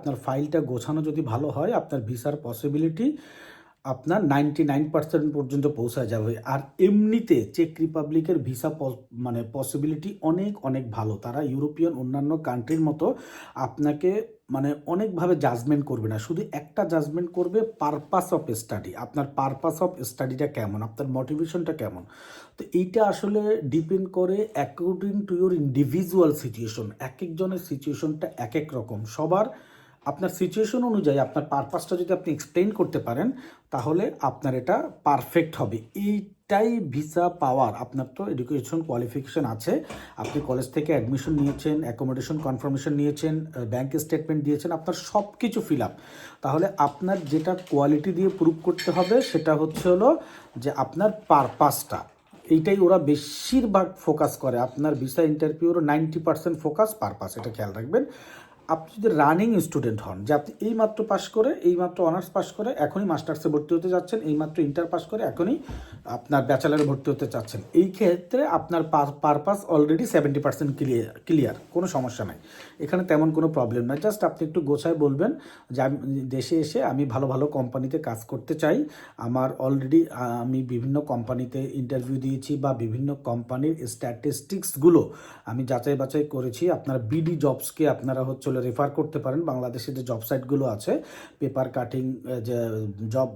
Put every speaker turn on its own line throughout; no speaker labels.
আপনার ফাইলটা গোছানো যদি ভালো হয় আপনার ভিসার পসিবিলিটি আপনার 99% পর্যন্ত পৌঁছা যাবে। আর এমনিতে চেক রিপাবলিকের ভিসা মানে পসিবিলিটি অনেক অনেক ভালো। তারা ইউরোপিয়ান অন্যান্য কান্ট্রির মতো আপনাকে মানে অনেকভাবে জাজমেন্ট করবে না, শুধু একটা জাজমেন্ট করবে পারপাস অফ স্টাডি। আপনার পারপাস অফ স্টাডিটা কেমন, আপনার মোটিভেশনটা কেমন। তো এইটা আসলে ডিপেন্ড করে according to your individual situation. এক একজনের সিচুয়েশনটা এক এক রকম। সবার আপনার সিচুয়েশন অনুযায়ী আপনার পারপাসটা যদি আপনি এক্সপ্লেন করতে পারেন তাহলে আপনার এটা পারফেক্ট হবে। এইটাই ভিসা পাওয়ার। আপনার তো এডুকেশন কোয়ালিফিকেশন আছে, আপনি কলেজ থেকে অ্যাডমিশন নিয়েছেন, অ্যাকোমোডেশন কনফার্মেশন নিয়েছেন, ব্যাংক স্টেটমেন্ট দিয়েছেন, আপনার সব কিছু ফিল আপ। তাহলে আপনার যেটা কোয়ালিটি দিয়ে প্রুভ করতে হবে সেটা হচ্ছে হলো যে আপনার পারপাসটা। এইটাই ওরা বেশিরভাগ ফোকাস করে। আপনার ভিসা ইন্টারভিউর 90% ফোকাস পারপাস, এটা খেয়াল রাখবেন। আপনি যদি রানিং স্টুডেন্ট হন, যে আপনি এইমাত্র পাস করে, এইমাত্র অনার্স পাস করে এখনই মাস্টার্সে ভর্তি হতে যাচ্ছেন, এইমাত্র ইন্টার পাস করে এখনই আপনার ব্যাচেলারে ভর্তি হতে চাচ্ছেন, এই ক্ষেত্রে আপনার পারপাস অলরেডি 70% ক্লিয়ার, কোনো সমস্যা নাই। এখানে তেমন কোনো প্রবলেম নাই। জাস্ট আপনি একটু গোছায় বলবেন যে আমি দেশে এসে আমি ভালো ভালো কোম্পানিতে কাজ করতে চাই। আমার অলরেডি আমি বিভিন্ন কোম্পানিতে ইন্টারভিউ দিয়েছি বা বিভিন্ন কোম্পানির স্ট্যাটিস্টিক্সগুলো আমি যাচাই বাছাই করেছি। আপনারা বিডি জবসকে আপনারা হচ্ছে রেফার করতে পারেন। বাংলাদেশে যে জব সাইটগুলো আছে, পেপার কাটিং, যে জব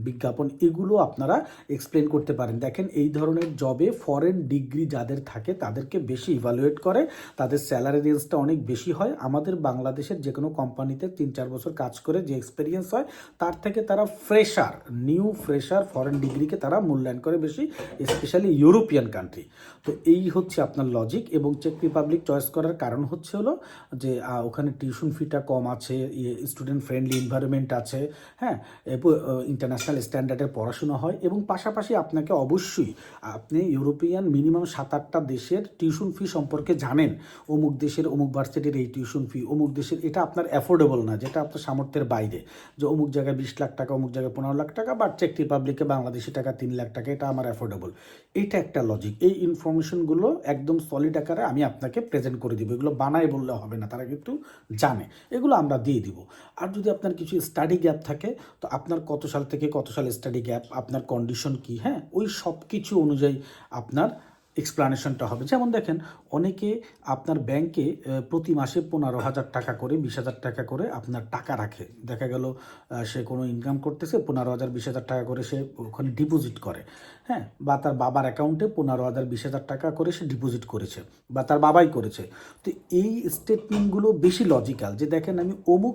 বিজ্ঞাপন, এগুলো আপনারা এক্সপ্লেন করতে পারেন। দেখেন এই ধরনের জবে ফরেন ডিগ্রি যাদের থাকে তাদেরকে বেশি ইভ্যালুয়েট করে, তাদের স্যালারি রেঞ্জটা অনেক বেশি হয়। আমাদের বাংলাদেশের যে কোনো কোম্পানিতে 3-4 বছর কাজ করে যে এক্সপিরিয়েন্স হয় তার থেকে তারা ফ্রেশার, নিউ ফ্রেশার ফরেন ডিগ্রিকে তারা মূল্যায়ন করে বেশি, স্পেশালি ইউরোপিয়ান কান্ট্রি। তো এই হচ্ছে আপনার লজিক। এবং চেক রিপাবলিক চয়েস করার কারণ হচ্ছে হলো যে ওখানে টিউশন ফিটা কম আছে, স্টুডেন্ট ফ্রেন্ডলি এনভায়রনমেন্ট আছে, হ্যাঁ, ইন্টারন্যাশনাল স্ট্যান্ডার্ডের পড়াশোনা হয়। এবং পাশাপাশি আপনাকে অবশ্যই আপনি ইউরোপিয়ান মিনিমাম 7-8টা দেশের টিউশন ফি সম্পর্কে জানেন। অমুক দেশের অমুক ভার্সিটির এই টিউশন ফি, অমুক দেশের, এটা আপনার অ্যাফোর্ডেবল না, যেটা আপনার সামর্থ্যের বাইরে, যে অমুক জায়গায় 20 লাখ টাকা, অমুক জায়গায় 15 লাখ টাকা, বাট চেক রিপাবলিকে বাংলাদেশি টাকা 3 লাখ টাকা, এটা আমার অ্যাফোর্ডেবল। এটা একটা লজিক। এই ইনফরমেশনগুলো একদম সলিড আকারে আমি আপনাকে প্রেজেন্ট করে দিব। এগুলো বানাই বললে হবে না, তারা কিন্তু জানে, এগুলো আমরা দিয়ে দিব। আর যদি আপনার কিছু স্টাডি গ্যাপ থাকে, তো আপনার কত সাল থেকে কত সাল স্টাডি গ্যাপ, আপনার কন্ডিশন কি, হ্যাঁ, ওই সব কিছু অনুযায়ী আপনার এক্সপ্লানেশনটা হবে। যেমন দেখেন, অনেকে আপনার ব্যাংকে প্রতি মাসে 15,000 টাকা করে, 20,000 টাকা করে আপনার টাকা রাখে। দেখা গেল সে কোনো ইনকাম করতেছে, 15,000 20,000 টাকা করে সে ওখানে ডিপোজিট করে, হ্যাঁ, বা তার বাবার অ্যাকাউন্টে 15,000 20,000 টাকা করে সে ডিপোজিট করেছে, বা তার বাবাই করেছে। তো এই স্টেটমেন্টগুলো বেশি লজিক্যাল, যে দেখেন আমি অমুক